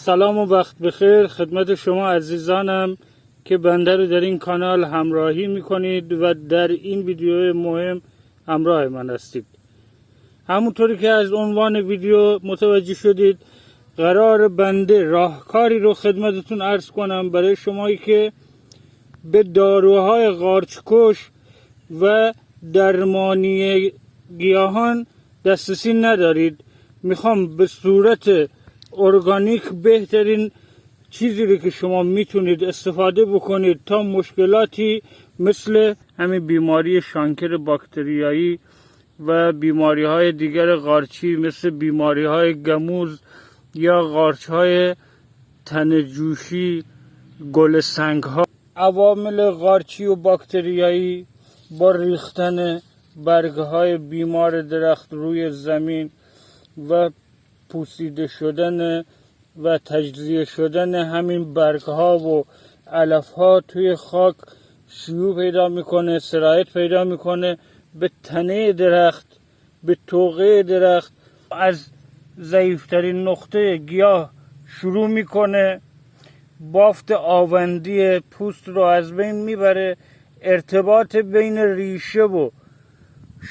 سلام و وقت بخیر خدمت شما عزیزانم که بنده رو در این کانال همراهی میکنید و در این ویدیو مهم همراه من هستید. همونطوری که از عنوان ویدیو متوجه شدید، قرار بنده راهکاری رو خدمتتون عرض کنم برای شمایی که به داروهای قارچکش و درمانی گیاهان دسترسی ندارید. میخوام به صورت ارگانیک بهترین چیزی رو که شما میتونید استفاده بکنید تا مشکلاتی مثل همین بیماری شانکر باکتریایی و بیماری های دیگر قارچی مثل بیماری های گموز یا قارچ های تنه‌جوشی، گل سنگ ها، عوامل قارچی و باکتریایی با ریختن برگ های بیمار درخت روی زمین و پوسیده شدن و تجزیه شدن همین برگ ها و علف ها توی خاک شیوع پیدا میکنه، سرایت پیدا میکنه به تنه درخت، به توقه درخت، از ضعیفترین نقطه گیاه شروع میکنه، بافت آوندی پوست رو از بین میبره، ارتباط بین ریشه و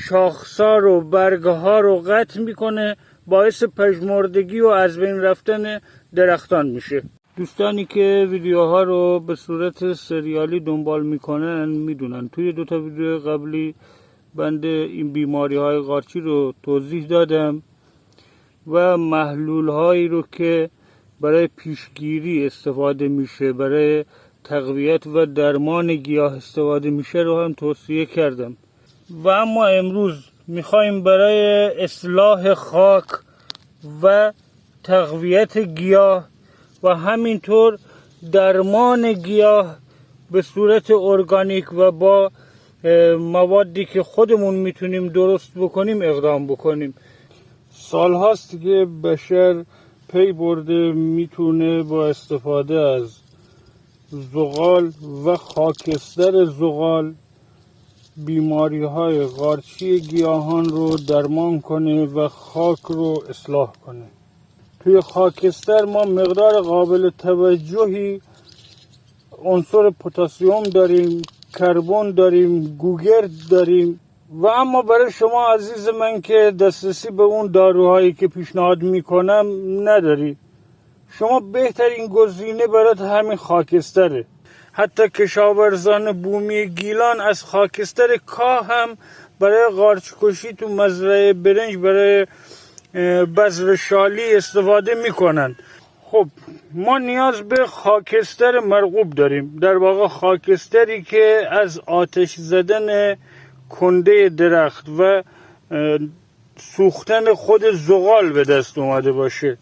شاخسار و برگها رو قطع میکنه، باعث پژمردگی و از بین رفتن درختان میشه. دوستانی که ویدیوها رو به صورت سریالی دنبال میکنن میدونن توی 2 تا ویدیو قبلی بنده این بیماری های قارچی رو توضیح دادم و محلول هایی رو که برای پیشگیری استفاده میشه، برای تقویت و درمان گیاه استفاده میشه رو هم توصیه کردم. و اما امروز میخوایم برای اصلاح خاک و تقویت گیاه و همینطور درمان گیاه به صورت ارگانیک و با موادی که خودمون میتونیم درست بکنیم اقدام بکنیم. سال هاست که بشر پی برده میتونه با استفاده از زغال و خاکستر زغال بیماری های قارچی گیاهان رو درمان کنه و خاک رو اصلاح کنه. توی خاکستر ما مقدار قابل توجهی عنصر پتاسیم داریم، کربن داریم، گوگرد داریم و اما برای شما عزیز من که دسترسی به اون داروهایی که پیشنهاد میکنم نداری، شما بهترین گزینه برات همین خاکستره. حتی کشاورزان بومی گیلان از خاکستر کاه هم برای قارچکشی تو مزرعه برنج برای بذر شالی استفاده میکنن. خب ما نیاز به خاکستر مرغوب داریم، در واقع خاکستری که از آتش زدن کنده درخت و سوختن خود زغال به دست اومده باشه.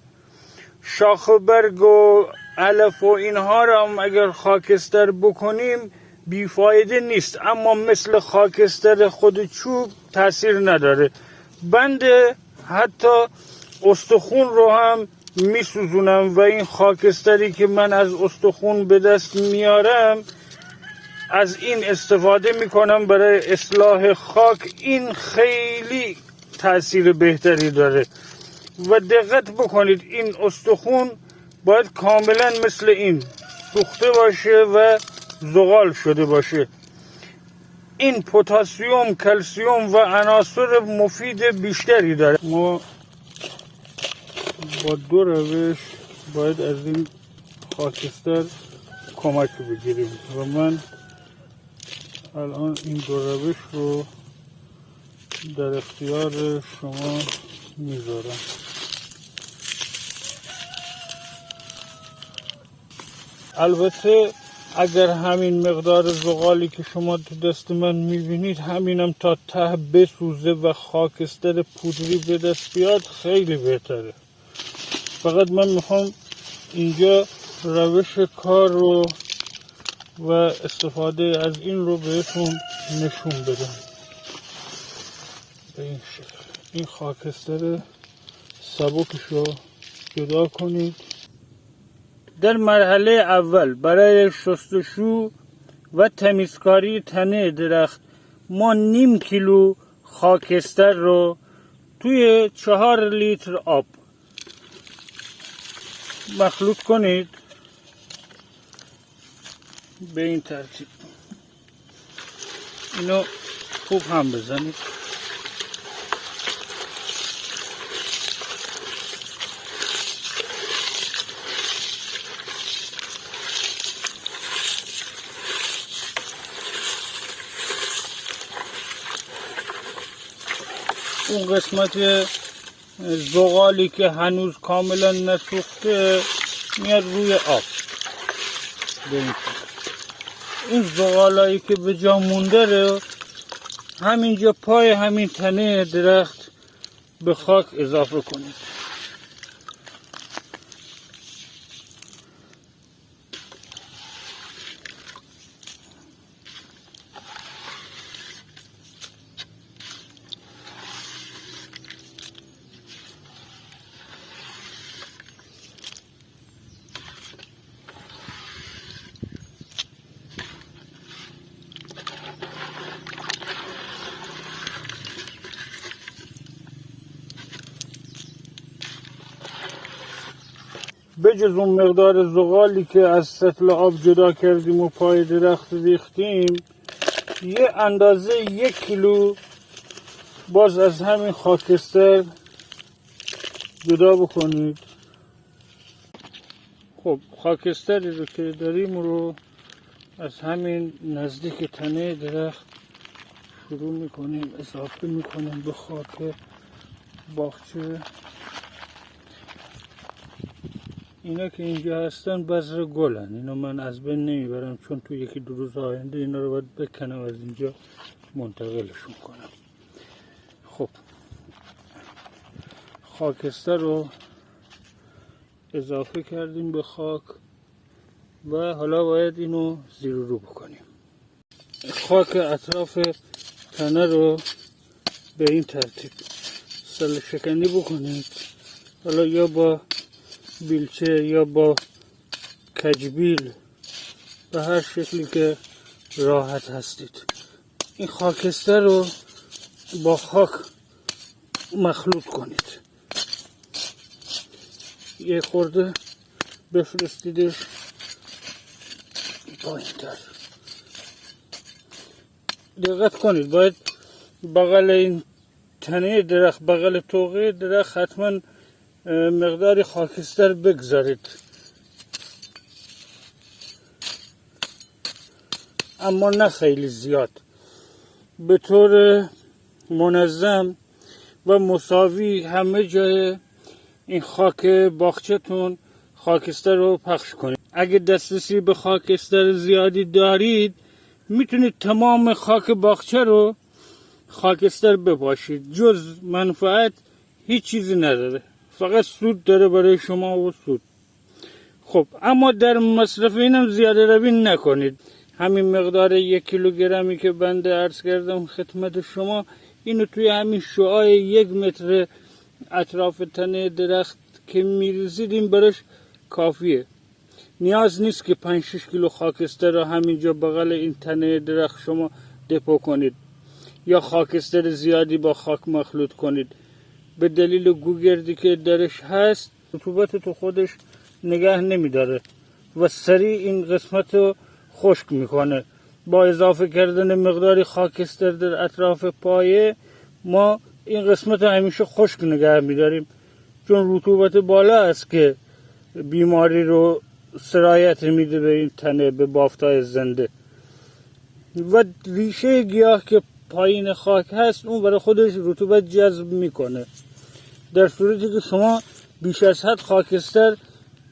شاخ و برگ و علف و اینها را هم اگر خاکستر بکنیم بیفایده نیست، اما مثل خاکستر خود چوب تاثیر نداره. بنده حتی استخون رو هم میسوزونم و این خاکستری که من از استخون به دست میارم از این استفاده میکنم برای اصلاح خاک. این خیلی تاثیر بهتری داره و دقت بکنید این استخون باید کاملا مثل این سوخته باشه و زغال شده باشه. این پتاسیم، کلسیم و عناصر مفید بیشتری داره. ما با 2 روش باید از این خاکستر کمک بگیریم و من الان این 2 روش رو در اختیار شما میذارم. البته اگر همین مقدار زغالی که شما تو دست من میبینید همینم تا ته بسوزه و خاکستر پودری به دست بیاد خیلی بهتره. فقط من میخوام اینجا روش کار رو و استفاده از این رو بهتون نشون بدم. به این شکل این خاکستر سبکش رو جدا کنید. در مرحله اول برای شستشو و تمیزکاری تنه درخت ما 0.5 کیلو خاکستر رو توی 4 لیتر آب مخلوط کنید به این ترتیب. اینو خوب هم بزنید. اون قسمت زغالی که هنوز کاملا نسوخته میاد روی آب. این زغالایی که به جا مونده رو همینجا پای همین تنه درخت به خاک اضافه کنید. بجز اون مقدار زغالی که از سطل آب جدا کردیم و پای درخت ریختیم، یه اندازه 1 کیلو باز از همین خاکستر جدا بکنید. خب خاکستری رو که داریم رو از همین نزدیک تنه درخت شروع میکنیم اضافه میکنیم به خاک باغچه. اینا که اینجا هستن بذر گلن، اینا من از بین نمیبرم چون تو یکی دو روز آینده اینا رو باید بکنم از اینجا منتقلشون کنم. خب خاکستر رو اضافه کردیم به خاک و حالا باید اینو زیر و رو بکنیم. خاک اطراف تنه رو به این ترتیب سله شکنی بکنید. حالا یا با بیلچه یا با کجبیل به هر شکلی که راحت هستید. این خاکستر رو با خاک مخلوط کنید. یه خورده بفرستیدش پایین تر. دقت کنید باید بغل این تنه درخت، بغل توقه درخت حتما مقداری خاکستر بگذارید، اما نه خیلی زیاد. به طور منظم و مساوی همه جای این خاک باغچه‌تون خاکستر رو پخش کنید. اگه دسترسی به خاکستر زیادی دارید میتونید تمام خاک باغچه رو خاکستر بپاشید. جز منفعت هیچ چیزی نداره، فقط سود داره برای شما و سود. خب اما در مصرف اینم زیاده روی نکنید. همین مقدار 1 کیلوگرمی که بنده عرض کردم خدمت شما، اینو توی همین شعاع 1 متر اطراف تنه درخت که میریزید این برش کافیه. نیاز نیست که 5-6 کیلو خاکستر رو همینجا بغل این تنه درخت شما دپو کنید یا خاکستر زیادی با خاک مخلوط کنید. به دلیل گوگردی که درش هست رطوبت تو خودش نگه نمیداره و سریع این قسمت رو خشک میکنه. با اضافه کردن مقداری خاکستر در اطراف پایه ما این قسمت رو همیشه خشک نگه میداریم، چون رطوبت بالا است که بیماری رو سرایت میده به این تنه، به بافتای زنده. و ریشه گیاه که پایین خاک هست اون برای خودش رطوبت جذب میکنه. در صورتی که شما بیش از حد خاکستر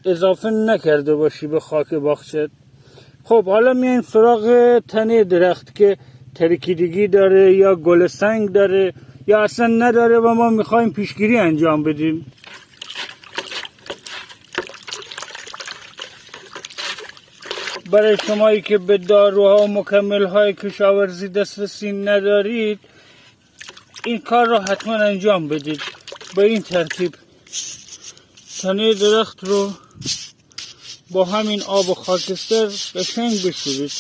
اضافه نکرده باشی به خاک باغچه. خب حالا میایم سراغ تنه درخت که ترکیدگی داره یا گل سنگ داره یا اصلا نداره و ما میخوایم پیشگیری انجام بدیم. برای شمایی که به داروها و مکمل‌های کشاورزی دسترسی ندارید این کار رو حتما انجام بدید. به این ترتیب تنه درخت رو با همین آب و خاکستر قشنگ بشورید.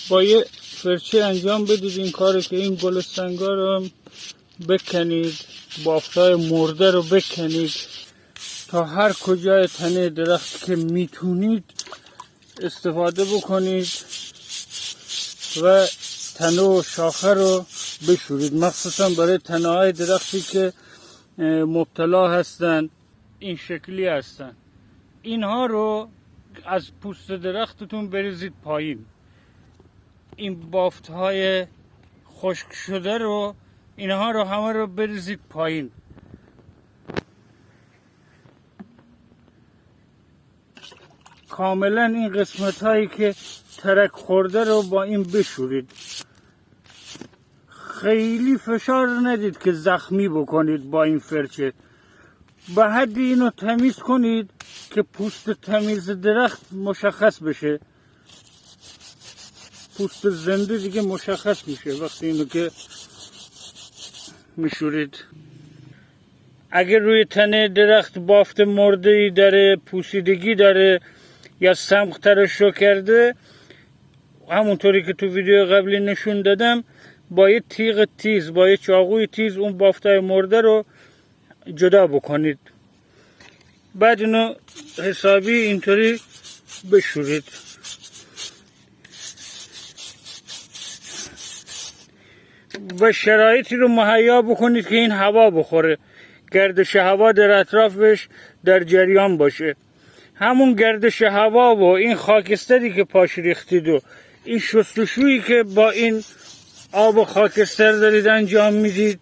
با یه فرچه انجام بدید این کار که این گل سنگا رو بکنید بافتای مرده رو بکنید تا هر کجای تنه درخت که میتونید استفاده بکنید و تنه و شاخه رو بشورید، مخصوصا برای تنه های درختی که مبتلا هستن، این شکلی هستن. اینها رو از پوست درختتون بریزید پایین. این بافت های خشک شده رو، اینها رو همه رو بریزید پایین. کاملا این قسمت هایی که ترک خورده رو با این بشورید. خیلی فشار ندید که زخمی بکنید با این فرچه. به حد اینو تمیز کنید که پوست تمیز درخت مشخص بشه. پوست زنده دیگه مشخص میشه وقتی اینو که میشورید. اگر روی تنه درخت بافت مرده‌ای داره، پوسیدگی داره یا سمق ترشح کرده، همونطوری که تو ویدیو قبلی نشون دادم، با یه تیغ تیز، با یه چاقوی تیز اون بافتای مرده رو جدا بکنید. بعد اینو حسابی اینطوری بشورید. و شرایطی رو مهیا بکنید که این هوا بخوره، گردش هوا در اطرافش در جریان باشه. همون گردش هوا و این خاکستری که پاش ریختید و این شستشویی که با این آب و خاکستر دارید انجام میدید،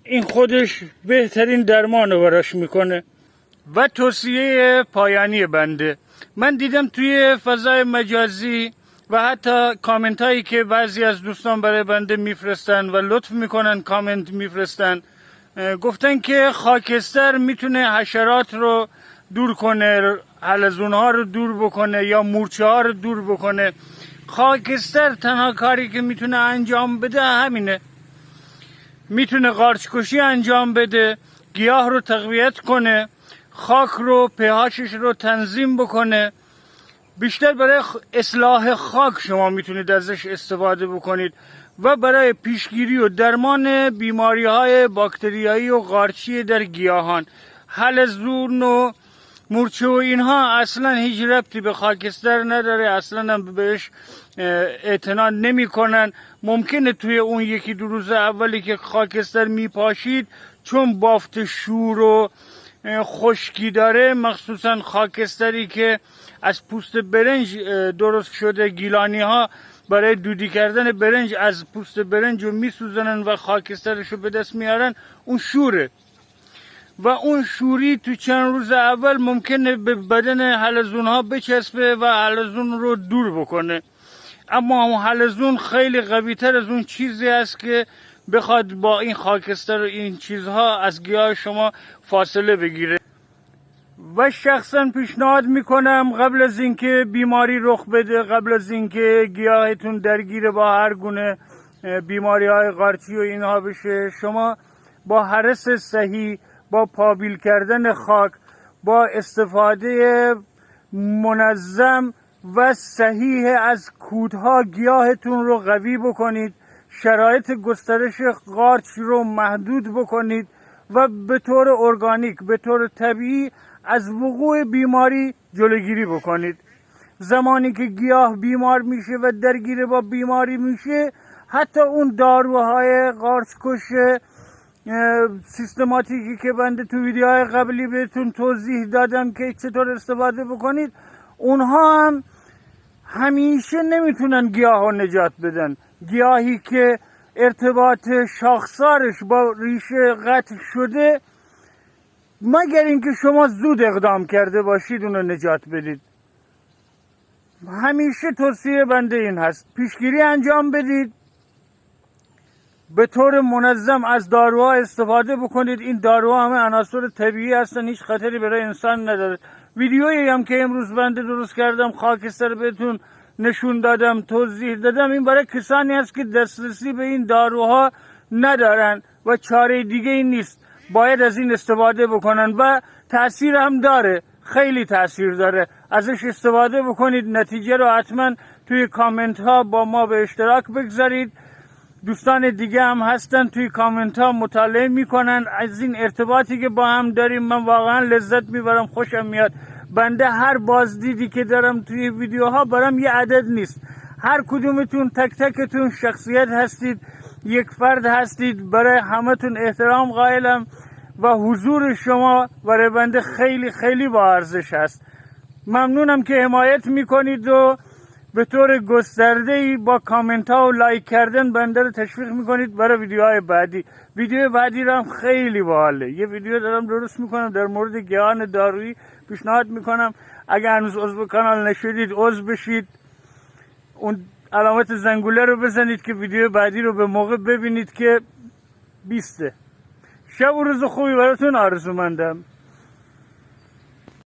این خودش بهترین درمان رو براش میکنه. و توصیه پایانی بنده، من دیدم توی فضای مجازی و حتی کامنت هایی که بعضی از دوستان برای بنده میفرستن و لطف میکنن کامنت میفرستن، گفتن که خاکستر میتونه حشرات رو دور کنه، حلزون ها رو دور بکنه یا مورچه ها رو دور بکنه. خاکستر تنها کاری که میتونه انجام بده همینه. میتونه قارچ کشی انجام بده، گیاه رو تقویت کنه، خاک رو pHش رو تنظیم بکنه. بیشتر برای اصلاح خاک شما میتونید ازش استفاده بکنید و برای پیشگیری و درمان بیماری های باکتریایی و قارچی در گیاهان. حلزون و مورچه و اینها اصلا هیچ ربطی به خاکستر نداره، اصلا هم بهش اعتنا نمی کنن. ممکنه توی اون یکی دو روز اولی که خاکستر میپاشید، چون بافت شور و خشکی داره، مخصوصا خاکستری که از پوست برنج درست شده، گیلانی ها برای دودی کردن برنج از پوست برنج رو میسوزنن و خاکسترش رو به دست میارن، اون شوره و اون شوری تو چند روز اول ممکنه به بدن حلزون ها بچسبه و حلزون رو دور بکنه. اما اون حلزون خیلی قوی تر از اون چیزی است که بخواد با این خاکستر و این چیزها از گیاه شما فاصله بگیره. و شخصا پیشنهاد میکنم قبل از اینکه بیماری رخ بده، قبل از اینکه گیاهتون درگیر با هر گونه بیماری های قارچی و اینها بشه، شما با هرس صحیح، با پابیل کردن خاک، با استفاده منظم و صحیح از کودها گیاهتون رو قوی بکنید، شرایط گسترش قارچ رو محدود بکنید و به طور ارگانیک، به طور طبیعی از وقوع بیماری جلوگیری بکنید. زمانی که گیاه بیمار میشه و درگیر با بیماری میشه، حتی اون داروهای قارچکش سیستماتیکی که بنده تو ویدیوهای قبلی بهتون توضیح دادم که چطور استفاده بکنید، اونها هم همیشه نمیتونن گیاه رو نجات بدن. گیاهی که ارتباط شاخسارش با ریشه قطع شده، مگر اینکه شما زود اقدام کرده باشید اون رو نجات بدید. همیشه توصیه بنده این هست، پیشگیری انجام بدید، به طور منظم از داروها استفاده بکنید. این داروها همه عناصر طبیعی هستن، هیچ خطری برای انسان نداره. ویدیویی هم که امروز بنده درست کردم، خاکستر بهتون نشون دادم، توضیح دادم، این برای کسانی است که دسترسی به این داروها ندارن و چاره دیگه ای نیست، باید از این استفاده بکنن و تأثیر هم داره، خیلی تأثیر داره. ازش استفاده بکنید، نتیجه رو حتما توی کامنت ها با ما به اشتراک بگذارید دوستان دیگه هم هستن توی کامنت ها مطالعه میکنن از این ارتباطی که با هم داریم. من واقعا لذت میبرم، خوشم میاد. بنده هر بازدیدی که دارم توی ویدیوها برام یه عدد نیست. هر کدومتون تک تکتون شخصیت هستید، یک فرد هستید. برای همتون احترام قائلم و حضور شما برای بنده خیلی خیلی با ارزش هست. ممنونم که حمایت میکنید و به طور گسترده‌ای با کامنت ها و لایک کردن بنده رو تشویق میکنید برای ویدیوهای بعدی. ویدیو بعدی رو هم خیلی باحاله. یه ویدیو دارم درست میکنم در مورد گیاهان دارویی. پیشنهاد میکنم اگر هنوز عضو کانال نشدید عضو بشید، اون علامت زنگوله رو بزنید که ویدیو بعدی رو به موقع ببینید که 20. شب و روز خوبی براتون آرزومندم.